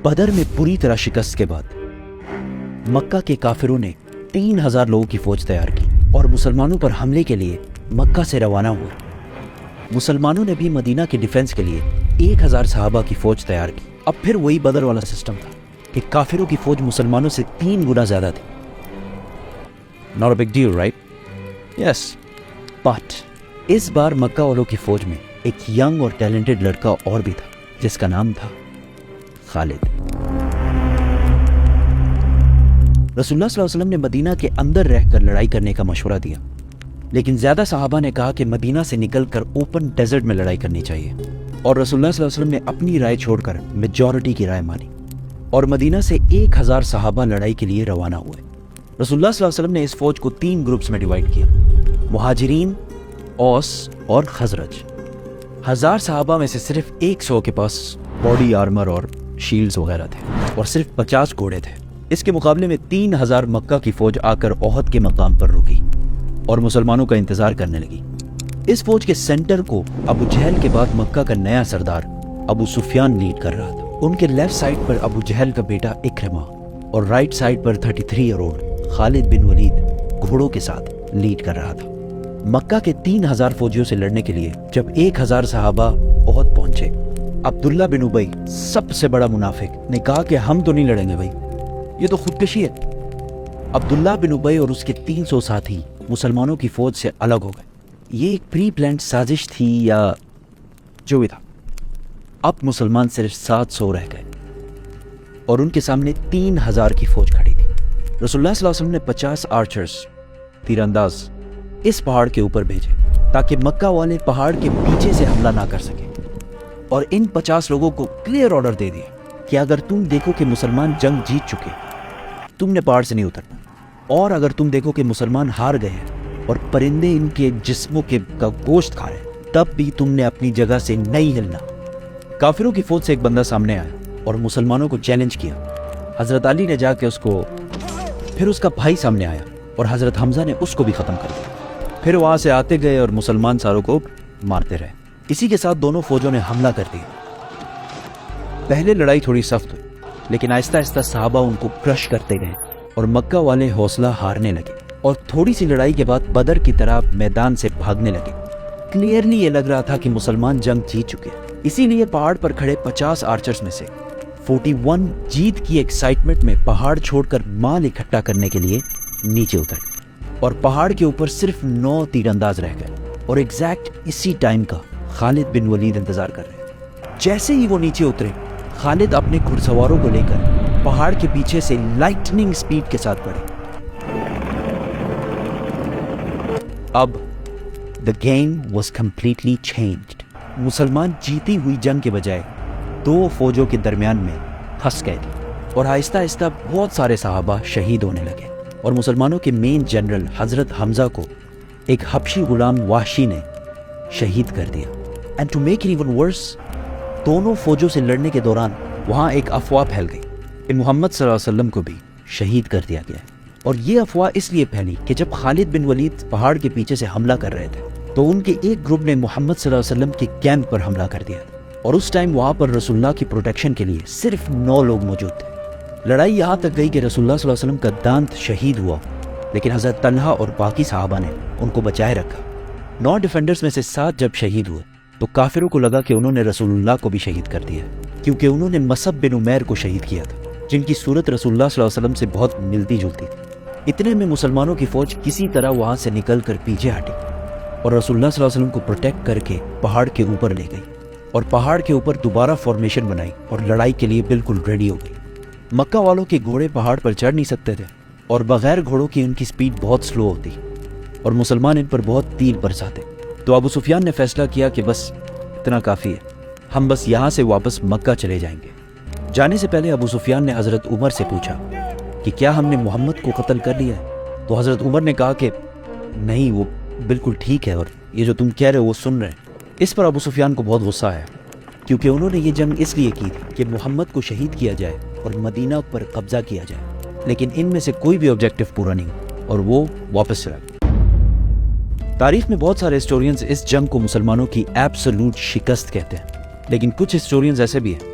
بدر میں پوری طرح شکست کے بعد مکہ کے کافروں نے 3000 لوگوں کی فوج تیار کی اور مسلمانوں پر حملے کے لیے مکہ سے روانہ ہوئے۔ مسلمانوں نے بھی مدینہ کے ڈیفنس کے لیے 1000 صحابہ کی فوج تیار کی۔ اب پھر وہی بدر والا سسٹم تھا کہ کافروں کی فوج مسلمانوں سے 3 گنا زیادہ تھی۔ Not a big deal, right? Yes. But اس بار مکہ والوں کی فوج میں ایک ینگ اور ٹیلنٹڈ لڑکا اور بھی تھا جس کا نام تھا خالد۔ رسول اللہ صلی اللہ علیہ وسلم نے مدینہ کے اندر رہ کر لڑائی کرنے کا مشورہ دیا، لیکن زیادہ صحابہ نے کہا کہ مدینہ سے نکل کر اوپن ڈیزرٹ میں لڑائی کرنی چاہیے، اور رسول اللہ صلی اللہ علیہ وسلم نے اپنی رائے چھوڑ کر میجورٹی کی رائے مانی، اور مدینہ سے 1000 صحابہ لڑائی کے لیے روانہ ہوئے۔ رسول اللہ صلی اللہ علیہ وسلم نے اس فوج کو 3 گروپس میں ڈیوائیڈ کیا: مہاجرین، اوس اور خزرج۔ 1000 صحابہ میں سے صرف 100 کے پاس باڈی آرمر اور شیلڈز وغیرہ تھے، اور صرف 50 گھوڑے تھے۔ اس کے مقابلے میں 3000 مکہ کی فوج آ کر احد کے مقام پر رکی اور مسلمانوں کا انتظار کرنے لگی۔ اس فوج کے سینٹر کو ابو جہل کے بعد مکہ کا نیا سردار ابو سفیان لیڈ کر رہا تھا۔ ان کے لیفٹ سائڈ پر ابو جہل کا بیٹا اکرمہ اور رائٹ سائڈ پر 33 ایئر اولڈ خالد بن ولید گھوڑوں کے ساتھ لیڈ کر رہا تھا۔ مکہ کے 3000 فوجیوں سے لڑنے کے لیے جب 1000 صحابہ احد پہنچے، عبداللہ بن ابی سب سے بڑا منافق نے کہا کہ ہم تو نہیں لڑیں گے بھائی، یہ تو خودکشی ہے۔ عبداللہ بن ابی اور اس کے 300 ساتھی مسلمانوں کی فوج سے الگ ہو گئے۔ یہ ایک پری پلانڈ سازش تھی یا جو بھی تھا۔ اب مسلمان صرف 700 رہ گئے اور ان کے سامنے 3000 کی فوج کھڑی تھی۔ رسول اللہ صلی اللہ علیہ وسلم نے 50 آرچرز تیر انداز اس پہاڑ کے اوپر بھیجے تاکہ مکہ والے پہاڑ کے پیچھے سے حملہ نہ کر سکیں، اور ان 50 لوگوں کو کلیئر آرڈر دے دیا کہ اگر تم دیکھو کہ مسلمان جنگ جیت چکے تم نے پہاڑ سے نہیں اترنا، اور اگر تم دیکھو کہ مسلمان ہار گئے ہیں اور پرندے ان کے جسموں کا گوشت کھا رہے ہیں تب بھی تم نے اپنی جگہ سے نہیں ہلنا۔ کافروں کی فوج سے ایک بندہ سامنے آیا اور مسلمانوں کو چیلنج کیا۔ حضرت علی نے جا کے پھر اس کا بھائی سامنے آیا اور حضرت حمزہ نے اس کو بھی ختم کر دیا۔ پھر وہاں سے آتے گئے اور مسلمان ساروں کو مارتے رہے۔ اسی کے ساتھ دونوں فوجوں نے حملہ کر دیا۔ پہلے لڑائی تھوڑی سخت ہوئی، لیکن آہستہ آہستہ صحابہ ان کو کرش کرتے گئے اور مکہ والے حوصلہ ہارنے لگے، اور تھوڑی سی لڑائی کے بعد بدر کی طرح میدان سے بھاگنے لگے۔ کلیئرلی یہ لگ رہا تھا کہ مسلمان جنگ جیت چکے، اسی لیے پہاڑ پر کھڑے 50 آرچرز میں سے 41 جیت کی ایکسائٹمنٹ میں پہاڑ چھوڑ کر مال اکٹھا کرنے کے لیے نیچے اتر گئے، اور پہاڑ کے اوپر صرف 9 تیر انداز رہ گئے، اور ایگزیکٹ اسی ٹائم کا خالد بن ولید انتظار کر رہے۔ جیسے ہی وہ نیچے اترے، خالد اپنے گھڑ سواروں کو لے کر پہاڑ کے پیچھے سے لائٹننگ سپیڈ کے ساتھ بڑھے۔ اب the game was completely changed۔ مسلمان جیتی ہوئی جنگ کے بجائے 2 فوجوں کے درمیان میں پھنس گئے تھے، اور آہستہ آہستہ بہت سارے صحابہ شہید ہونے لگے، اور مسلمانوں کے مین جنرل حضرت حمزہ کو ایک حبشی غلام وحشی نے شہید کر دیا۔ And to make it even worse، دونوں فوجوں سے لڑنے کے دوران وہاں ایک افواہ پھیل گئی کہ محمد صلی اللہ علیہ وسلم کو بھی شہید کر دیا گیا ہے، اور یہ افواہ اس لیے پھیلی کہ جب خالد بن ولید پہاڑ کے پیچھے سے حملہ کر رہے تھے تو ان کے ایک گروپ نے محمد صلی اللہ علیہ وسلم کے کیمپ پر حملہ کر دیا، اور اس ٹائم وہاں پر رسول اللہ کی پروٹیکشن کے لیے صرف 9 لوگ موجود تھے۔ لڑائی یہاں تک گئی کہ رسول اللہ صلی اللہ علیہ وسلم کا دانت شہید ہوا، لیکن حضرت طلحہ اور باقی صحابہ نے ان کو بچائے رکھا۔ 9 ڈیفینڈرز میں سے 7 جب شہید ہوئے تو کافروں کو لگا کہ انہوں نے رسول اللہ کو بھی شہید کر دیا، کیونکہ انہوں نے مصعب بن عمیر کو شہید کیا تھا، جن کی صورت رسول اللہ صلی اللہ علیہ وسلم سے بہت ملتی جلتی تھی۔ اتنے میں مسلمانوں کی فوج کسی طرح وہاں سے نکل کر پیچھے ہٹی اور رسول اللہ صلی اللہ علیہ وسلم کو پروٹیکٹ کر کے پہاڑ کے اوپر لے گئی، اور پہاڑ کے اوپر دوبارہ فارمیشن بنائی اور لڑائی کے لیے بالکل ریڈی ہو گئی۔ مکہ والوں کے گھوڑے پہاڑ پر چڑھ نہیں سکتے تھے، اور بغیر گھوڑوں کی ان کی سپیڈ بہت سلو ہوتی، اور مسلمان ان پر بہت تیر برساتے۔ تو ابو سفیان نے فیصلہ کیا کہ بس اتنا کافی ہے، ہم بس یہاں سے واپس مکہ چلے جائیں گے۔ جانے سے پہلے ابو سفیان نے حضرت عمر سے پوچھا کہ کیا ہم نے محمد کو قتل کر لیا ہے؟ تو حضرت عمر نے کہا کہ نہیں، وہ بالکل ٹھیک ہے، اور یہ جو تم کہہ رہے ہو وہ سن رہے ہیں۔ اس پر ابو سفیان کو بہت غصہ آیا، کیونکہ انہوں نے یہ جنگ اس لیے کی تھی کہ محمد کو شہید کیا جائے اور مدینہ پر قبضہ کیا جائے، لیکن ان میں سے کوئی بھی آبجیکٹو پورا نہیں ہوا اور وہ واپس چلا گیا۔ تاریخ میں بہت سارے ہسٹورینز اس جنگ کو مسلمانوں کی ایبسولوٹ شکست کہتے ہیں، لیکن کچھ ہسٹورینز ایسے بھی ہیں